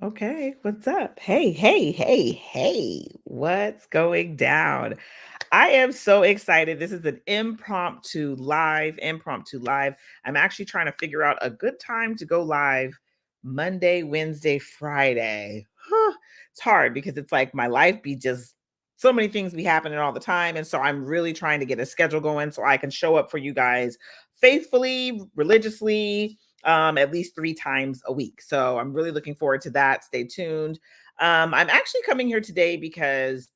Okay, what's up? Hey, what's going down? I am so excited. This is an impromptu live. I'm actually trying to figure out a good time to go live Monday, Wednesday, Friday. It's hard because it's like my life be just so many things be happening all the time. And so I'm really trying to get a schedule going so I can show up for you guys faithfully, religiously, at least 3 times a week. So I'm really looking forward to that. Stay tuned. I'm actually coming here today because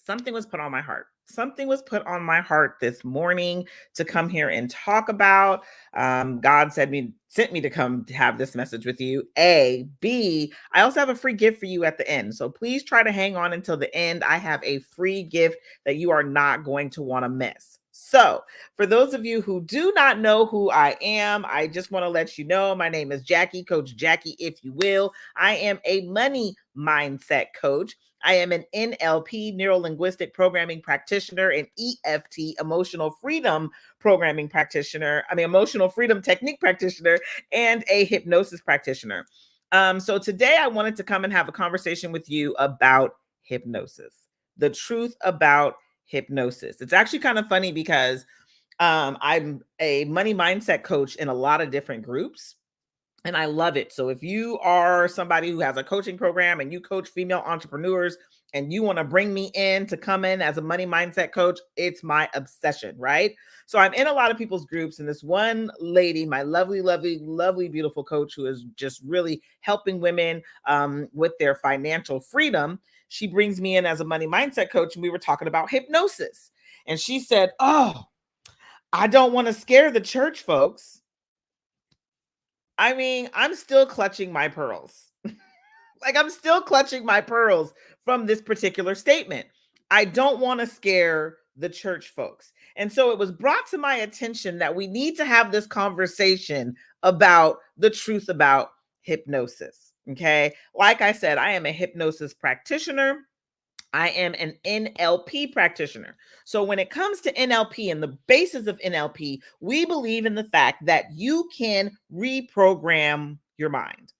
something was put on my heart. Something was put on my heart this morning to come here and talk about. God sent me to come to have this message with you. A, B, I also have a free gift for you at the end. So please try to hang on until the end. I have a free gift that you are not going to want to miss. So, for those of you who do not know who I am, I just want to let you know my name is Jackie, Coach Jackie, if you will. I am a money mindset coach. I am an NLP, neuro linguistic programming practitioner, an EFT, emotional freedom programming practitioner, emotional freedom technique practitioner, and a hypnosis practitioner. So today I wanted to come and have a conversation with you about hypnosis, the truth about hypnosis. It's actually kind of funny because I'm a money mindset coach in a lot of different groups. And I love it. So if you are somebody who has a coaching program and you coach female entrepreneurs and you want to bring me in to come in as a money mindset coach, it's my obsession, right? So I'm in a lot of people's groups, and this one lady, my lovely, beautiful coach who is just really helping women with their financial freedom, she brings me in as a money mindset coach, and we were talking about hypnosis. And she said, "Oh, I don't want to scare the church folks." I'm still clutching my pearls. Like, I'm still clutching my pearls from this particular statement. I don't want to scare the church folks. And so it was brought to my attention that we need to have this conversation about the truth about hypnosis. Okay. Like I said, I am a hypnosis practitioner. I am an NLP practitioner. So when it comes to NLP and the basis of NLP, we believe in the fact that you can reprogram your mind.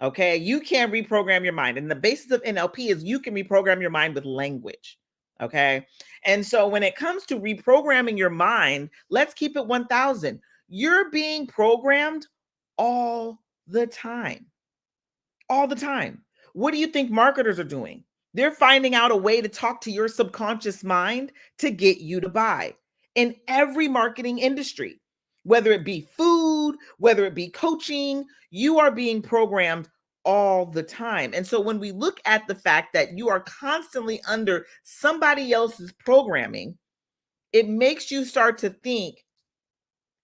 Okay, you can reprogram your mind. And the basis of NLP is you can reprogram your mind with language. Okay, and so when it comes to reprogramming your mind, let's keep it 1000. You're being programmed all the time. All the time. What do you think marketers are doing? They're finding out a way to talk to your subconscious mind to get you to buy in every marketing industry, whether it be food, whether it be coaching, you are being programmed all the time. And so when we look at the fact that you are constantly under somebody else's programming, it makes you start to think,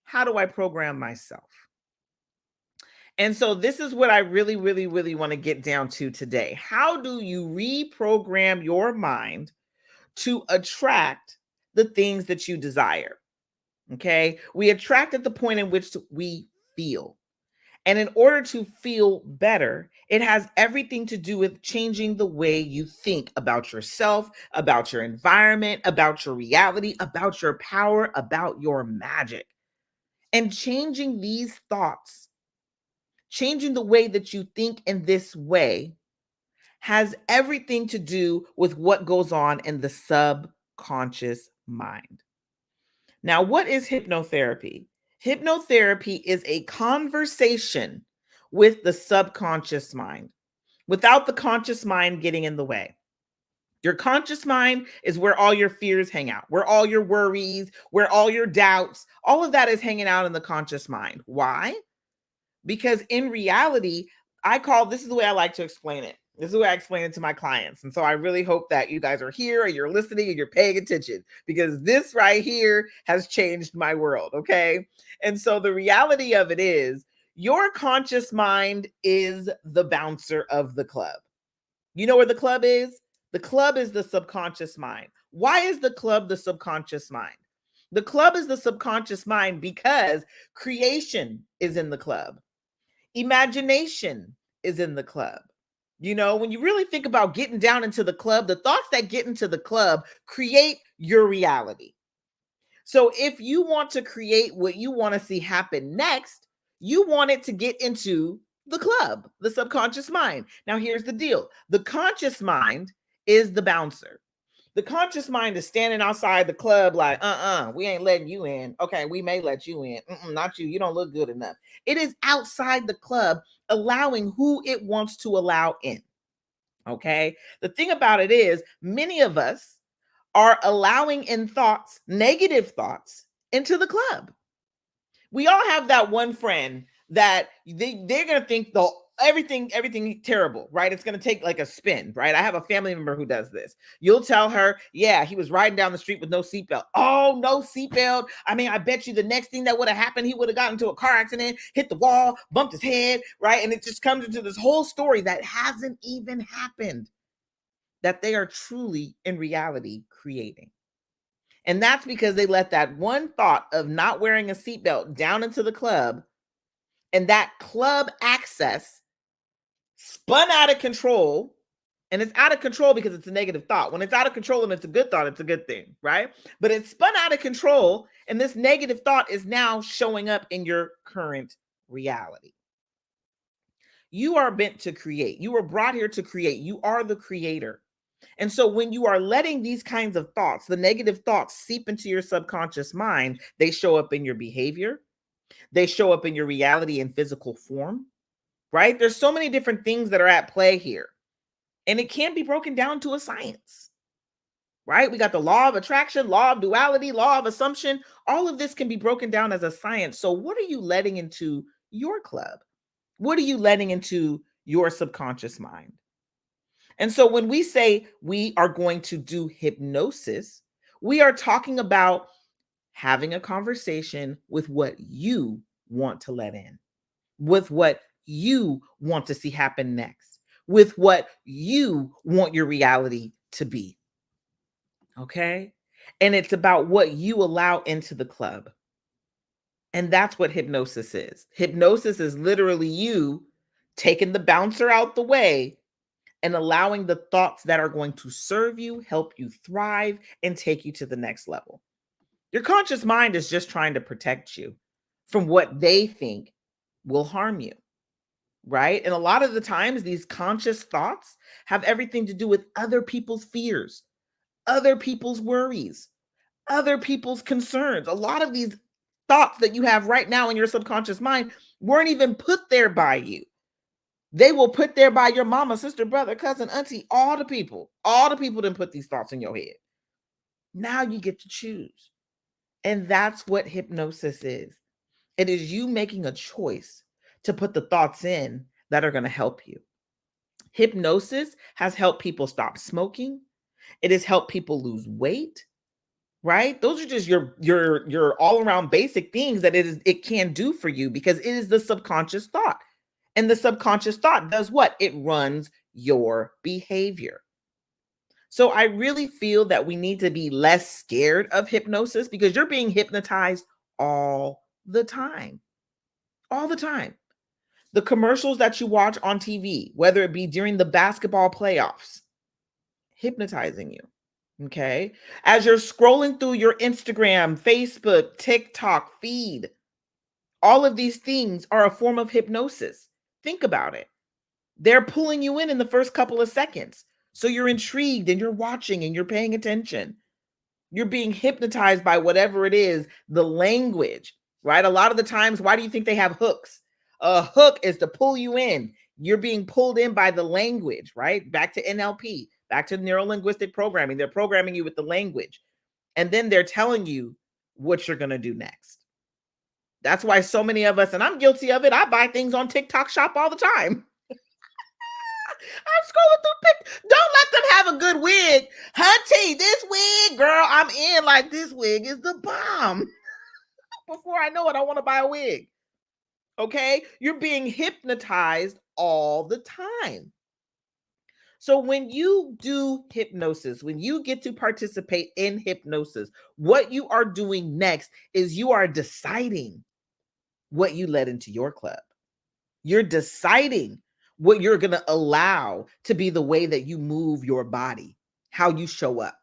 how do I program myself? And so this is what I really want to get down to today. How do you reprogram your mind to attract the things that you desire? Okay. We attract at the point in which we feel. And in order to feel better, it has everything to do with changing the way you think about yourself, about your environment, about your reality, about your power, about your magic. And changing these thoughts, changing the way that you think in this way has everything to do with what goes on in the subconscious mind. Now, what is hypnotherapy? Hypnotherapy is a conversation with the subconscious mind without the conscious mind getting in the way. Your conscious mind is where all your fears hang out, where all your worries, where all your doubts, all of that is hanging out in the conscious mind. Why? Because in reality, this is the way I like to explain it. This is the way I explain it to my clients. And so I really hope that you guys are here and you're listening and you're paying attention, because this right here has changed my world. Okay. And so the reality of it is your conscious mind is the bouncer of the club. You know where the club is? The club is the subconscious mind. Why is the club the subconscious mind? The club is the subconscious mind because creation is in the club. Imagination is in the club. You know, when you really think about getting down into the club, the thoughts that get into the club create your reality. So if you want to create what you want to see happen next, you want it to get into the club, the subconscious mind. Now, here's the deal. The conscious mind is the bouncer. The conscious mind is standing outside the club like, we ain't letting you in. Okay, we may let you in. Not you. You don't look good enough. It is outside the club, allowing who it wants to allow in. Okay. The thing about it is, many of us are allowing in thoughts, negative thoughts, into the club. We all have that one friend that they're gonna think the everything terrible, right? It's gonna take like a spin, right? I have a family member who does this. You'll tell her, yeah, he was riding down the street with no seatbelt. Oh, no seatbelt. I mean, I bet you the next thing that would have happened, he would have gotten into a car accident, hit the wall, bumped his head, right? And it just comes into this whole story that hasn't even happened, that they are truly in reality creating. And that's because they let that one thought of not wearing a seatbelt down into the club, and that club access spun out of control. And it's out of control because it's a negative thought. When it's out of control and it's a good thought, it's a good thing, right? But it's spun out of control, and this negative thought is now showing up in your current reality. You are meant to create. You were brought here to create. You are the creator. And so when you are letting these kinds of thoughts, the negative thoughts, seep into your subconscious mind, they show up in your behavior. They show up in your reality in physical form, right? There's so many different things that are at play here. And it can be broken down to a science, right? We got the law of attraction, law of duality, law of assumption. All of this can be broken down as a science. So what are you letting into your club? What are you letting into your subconscious mind? And so when we say we are going to do hypnosis, we are talking about having a conversation with what you want to let in, with what you want to see happen next, with what you want your reality to be. Okay. And it's about what you allow into the club. And that's what hypnosis is. Hypnosis is literally you taking the bouncer out the way and allowing the thoughts that are going to serve you, help you thrive, and take you to the next level. Your conscious mind is just trying to protect you from what they think will harm you, right? And a lot of the times, these conscious thoughts have everything to do with other people's fears, other people's worries, other people's concerns. A lot of these thoughts that you have right now in your subconscious mind weren't even put there by you. They will put there by your mama, sister, brother, cousin, auntie, all the people. All the people didn't put these thoughts in your head. Now you get to choose. And that's what hypnosis is. It is you making a choice to put the thoughts in that are going to help you. Hypnosis has helped people stop smoking. It has helped people lose weight, right? Those are just your all-around basic things that it can do for you, because it is the subconscious thought. And the subconscious thought does what? It runs your behavior. So I really feel that we need to be less scared of hypnosis, because you're being hypnotized all the time. All the time. The commercials that you watch on TV, whether it be during the basketball playoffs, hypnotizing you. Okay. As you're scrolling through your Instagram, Facebook, TikTok feed, all of these things are a form of hypnosis. Think about it. They're pulling you in the first couple of seconds. So you're intrigued and you're watching and you're paying attention. You're being hypnotized by whatever it is, the language, right? A lot of the times, why do you think they have hooks? A hook is to pull you in. You're being pulled in by the language, right? Back to NLP, back to neuro-linguistic programming. They're programming you with the language. And then they're telling you what you're going to do next. That's why so many of us, and I'm guilty of it, I buy things on TikTok Shop all the time. I'm scrolling through pic. Don't let them have a good wig. Hunty, this wig, girl, I'm in. Like, this wig is the bomb. Before I know it, I want to buy a wig. Okay? You're being hypnotized all the time. So when you do hypnosis, when you get to participate in hypnosis, what you are doing next is you are deciding what you let into your club. You're deciding what you're going to allow to be the way that you move your body, how you show up.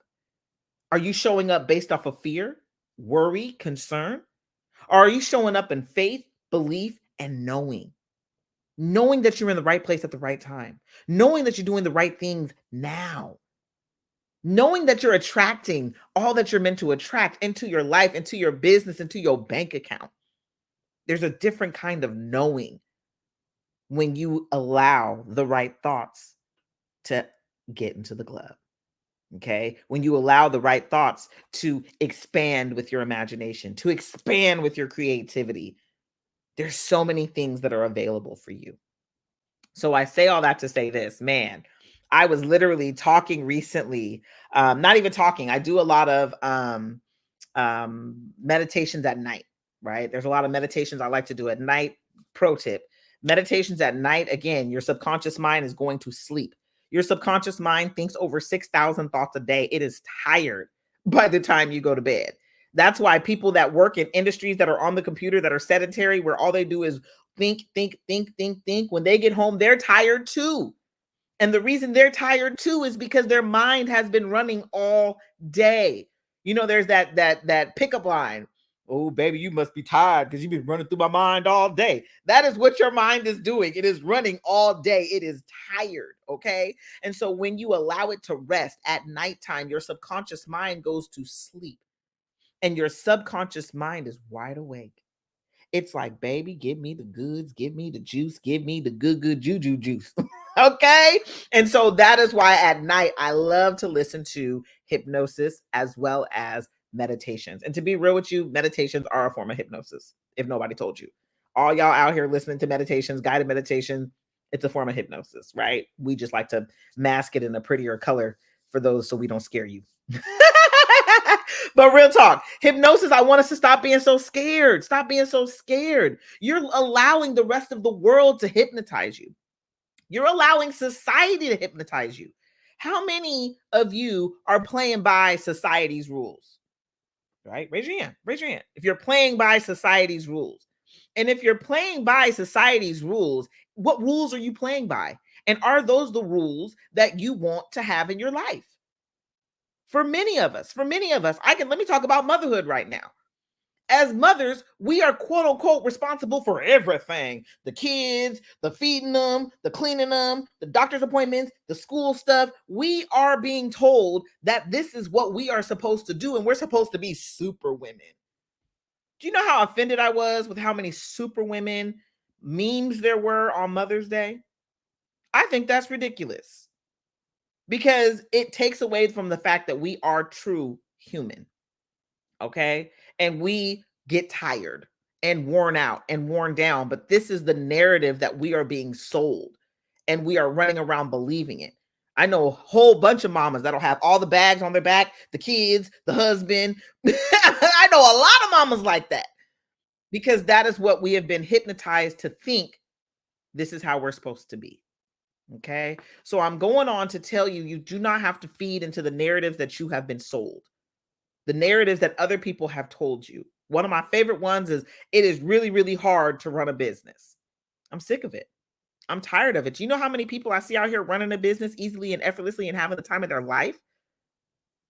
Are you showing up based off of fear, worry, concern? Or are you showing up in faith, belief, and knowing? knowing that you're in the right place at the right time, knowing that you're doing the right things now, knowing that you're attracting all that you're meant to attract into your life, into your business, into your bank account. There's a different kind of knowing when you allow the right thoughts to get into the club. Okay. When you allow the right thoughts to expand with your imagination, to expand with your creativity, there's so many things that are available for you. So I say all that to say this, man, I was literally talking recently, not even talking. I do a lot of meditations at night, right? There's a lot of meditations I like to do at night. Pro tip, meditations at night, again, your subconscious mind is going to sleep. Your subconscious mind thinks over 6,000 thoughts a day. It is tired by the time you go to bed. That's why people that work in industries that are on the computer, that are sedentary, where all they do is think, think, think, think, think, when they get home, they're tired too. And the reason they're tired too is because their mind has been running all day. You know, there's that pickup line. Oh, baby, you must be tired because you've been running through my mind all day. That is what your mind is doing. It is running all day. It is tired. Okay. And so when you allow it to rest at nighttime, your subconscious mind goes to sleep and your subconscious mind is wide awake. It's like, baby, give me the goods, give me the juice, give me the good juju juice. Okay. And so that is why at night I love to listen to hypnosis as well as meditations. And to be real with you, meditations are a form of hypnosis, if nobody told you. All y'all out here listening to meditations, guided meditation, it's a form of hypnosis, right? We just like to mask it in a prettier color for those so we don't scare you. But real talk, hypnosis, I want us to stop being so scared. Stop being so scared. You're allowing the rest of the world to hypnotize you. You're allowing society to hypnotize you. How many of you are playing by society's rules? Right? Raise your hand. Raise your hand. If you're playing by society's rules. And if you're playing by society's rules, what rules are you playing by? And are those the rules that you want to have in your life? For many of us, let me talk about motherhood right now. As mothers, we are quote unquote responsible for everything: the kids, the feeding them, the cleaning them, the doctor's appointments, the school stuff. We are being told that this is what we are supposed to do, and we're supposed to be super women. Do you know how offended I was with how many super women memes there were on Mother's Day? I think that's ridiculous because it takes away from the fact that we are true human. Okay. And we get tired and worn out and worn down. But this is the narrative that we are being sold and we are running around believing it. I know a whole bunch of mamas that'll have all the bags on their back, the kids, the husband. I know a lot of mamas like that because that is what we have been hypnotized to think this is how we're supposed to be. Okay. So I'm going on to tell you, you do not have to feed into the narrative that you have been sold, the narratives that other people have told you. One of my favorite ones is, it is really, really hard to run a business. I'm sick of it. I'm tired of it. Do you know how many people I see out here running a business easily and effortlessly and having the time of their life?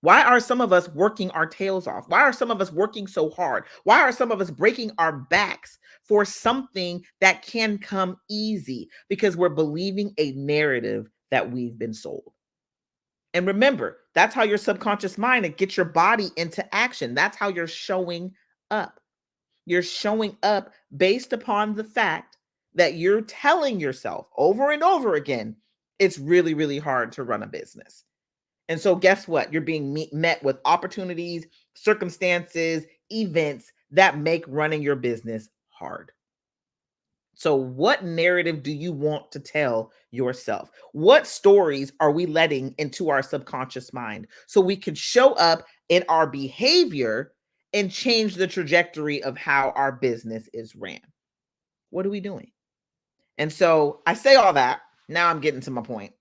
Why are some of us working our tails off? Why are some of us working so hard? Why are some of us breaking our backs for something that can come easy? Because we're believing a narrative that we've been sold. And remember, that's how your subconscious mind, it gets your body into action. That's how you're showing up. You're showing up based upon the fact that you're telling yourself over and over again, it's really, really hard to run a business. And so guess what? You're being met with opportunities, circumstances, events that make running your business hard. So, what narrative do you want to tell yourself? What stories are we letting into our subconscious mind so we can show up in our behavior and change the trajectory of how our business is ran? What are we doing? And so, I say all that. Now I'm getting to my point.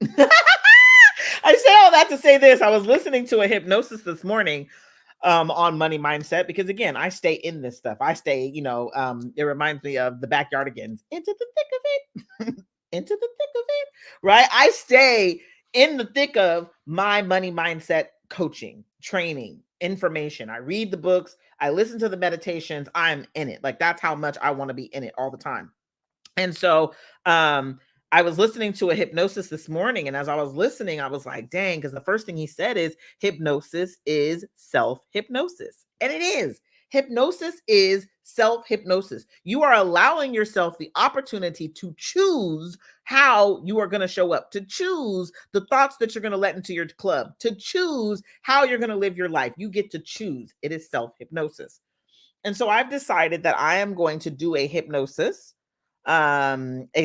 I say all that to say this. I was listening to a hypnosis this morning on money mindset because again, I stay in this stuff. I stay, it reminds me of the backyardigans, into the thick of it, into the thick of it, right? I stay in the thick of my money mindset coaching, training, information. I read the books, I listen to the meditations, I'm in it. Like that's how much I want to be in it all the time. And so I was listening to a hypnosis this morning, and as I was listening, I was like, dang, because the first thing he said is hypnosis is self-hypnosis. And it is. Hypnosis is self-hypnosis. You are allowing yourself the opportunity to choose how you are going to show up, to choose the thoughts that you're going to let into your club, to choose how you're going to live your life. You get to choose. It is self-hypnosis. And so I've decided that I am going to do a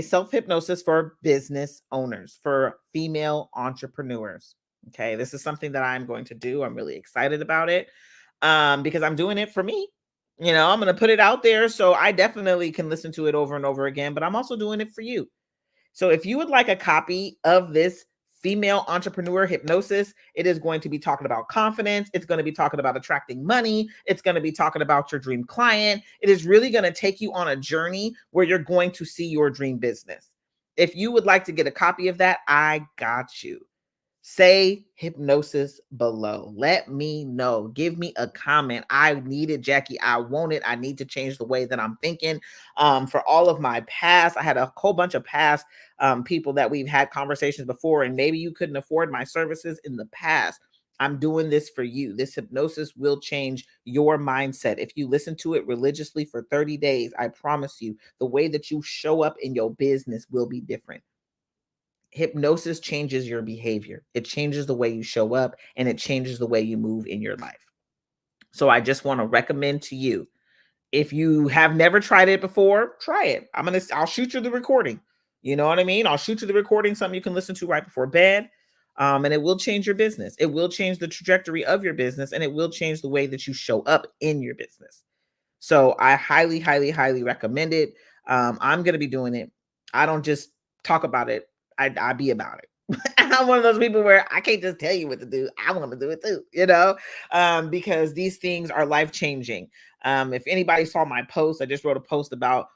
self hypnosis for business owners, for female entrepreneurs. Okay, this is something that I'm going to do. I'm really excited about it because I'm doing it for me. I'm going to put it out there so I definitely can listen to it over and over again, but I'm also doing it for you. So if you would like a copy of this female entrepreneur hypnosis, it is going to be talking about confidence. It's going to be talking about attracting money. It's going to be talking about your dream client. It is really going to take you on a journey where you're going to see your dream business. If you would like to get a copy of that, I got you. Say hypnosis below. Let me know. Give me a comment. I need it, Jackie. I want it. I need to change the way that I'm thinking. For all of my past, I had a whole bunch of past people that we've had conversations before, and maybe you couldn't afford my services in the past. I'm doing this for you. This hypnosis will change your mindset. If you listen to it religiously for 30 days, I promise you, the way that you show up in your business will be different. Hypnosis changes your behavior. It changes the way you show up, and it changes the way you move in your life. So I just want to recommend to you, if you have never tried it before, try it. I'll shoot you the recording. You know what I mean? I'll shoot you the recording, something you can listen to right before bed. And it will change your business. It will change the trajectory of your business, and it will change the way that you show up in your business. So I highly, highly, highly recommend it. I'm going to be doing it. I don't just talk about it. I be about it. I'm one of those people where I can't just tell you what to do. I want to do it too, because these things are life changing. If anybody saw my post, I just wrote a post about,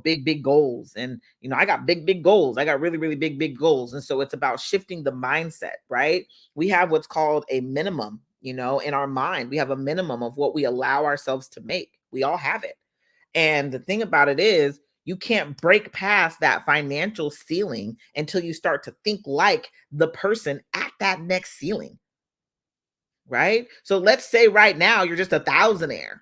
big, big goals. And, I got big, big goals. I got really, really big, big goals. And so it's about shifting the mindset, right? We have what's called a minimum, in our mind. We have a minimum of what we allow ourselves to make. We all have it. And the thing about it is, you can't break past that financial ceiling until you start to think like the person at that next ceiling, right? So let's say right now you're just a thousandaire,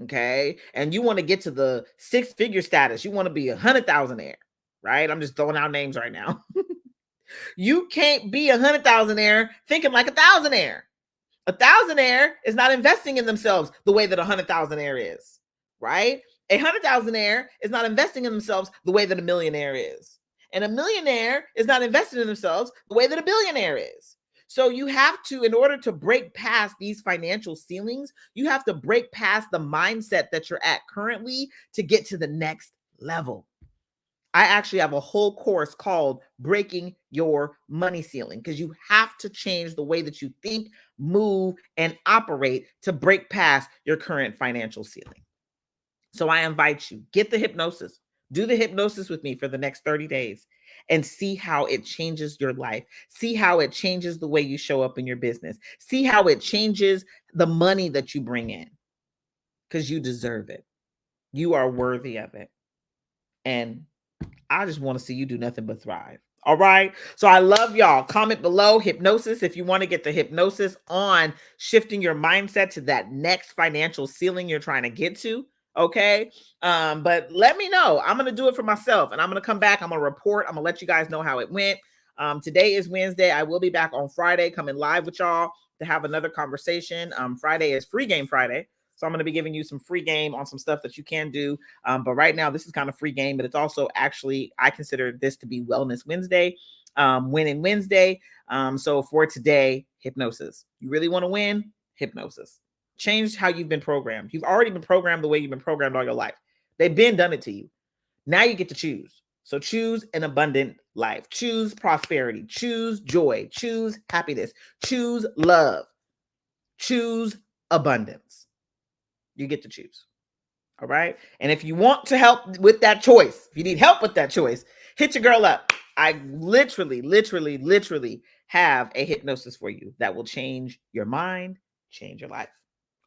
okay? And you want to get to the six-figure status. You want to be 100,000aire, right? I'm just throwing out names right now. You can't be 100,000aire thinking like a thousandaire. A thousandaire is not investing in themselves the way that 100,000aire is, right? A 100,000aire is not investing in themselves the way that a millionaire is. And a millionaire is not investing in themselves the way that a billionaire is. So you have to, in order to break past these financial ceilings, you have to break past the mindset that you're at currently to get to the next level. I actually have a whole course called Breaking Your Money Ceiling, because you have to change the way that you think, move, and operate to break past your current financial ceiling. So I invite you, get the hypnosis, do the hypnosis with me for the next 30 days and see how it changes your life. See how it changes the way you show up in your business. See how it changes the money that you bring in, because you deserve it. You are worthy of it. And I just want to see you do nothing but thrive. All right. So I love y'all. Comment below hypnosis if you want to get the hypnosis on shifting your mindset to that next financial ceiling you're trying to get to. Okay. But let me know. I'm going to do it for myself, and I'm going to come back. I'm going to report. I'm going to let you guys know how it went. Today is Wednesday. I will be back on Friday coming live with y'all to have another conversation. Friday is Free Game Friday. So I'm going to be giving you some free game on some stuff that you can do. But right now, this is kind of free game, but it's also actually, I consider this to be Wellness Wednesday, Winning Wednesday. So for today, hypnosis. You really want to win? Hypnosis. Change how you've been programmed. You've already been programmed the way you've been programmed all your life. They've been done it to you. Now you get to choose. So choose an abundant life. Choose prosperity. Choose joy. Choose happiness. Choose love. Choose abundance. You get to choose. All right. And if you want to help with that choice, if you need help with that choice, hit your girl up. I literally have a hypnosis for you that will change your mind, change your life.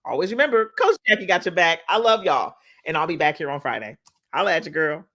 Always remember, Coach Jackie got your back. I love y'all. And I'll be back here on Friday. Holla at you, girl.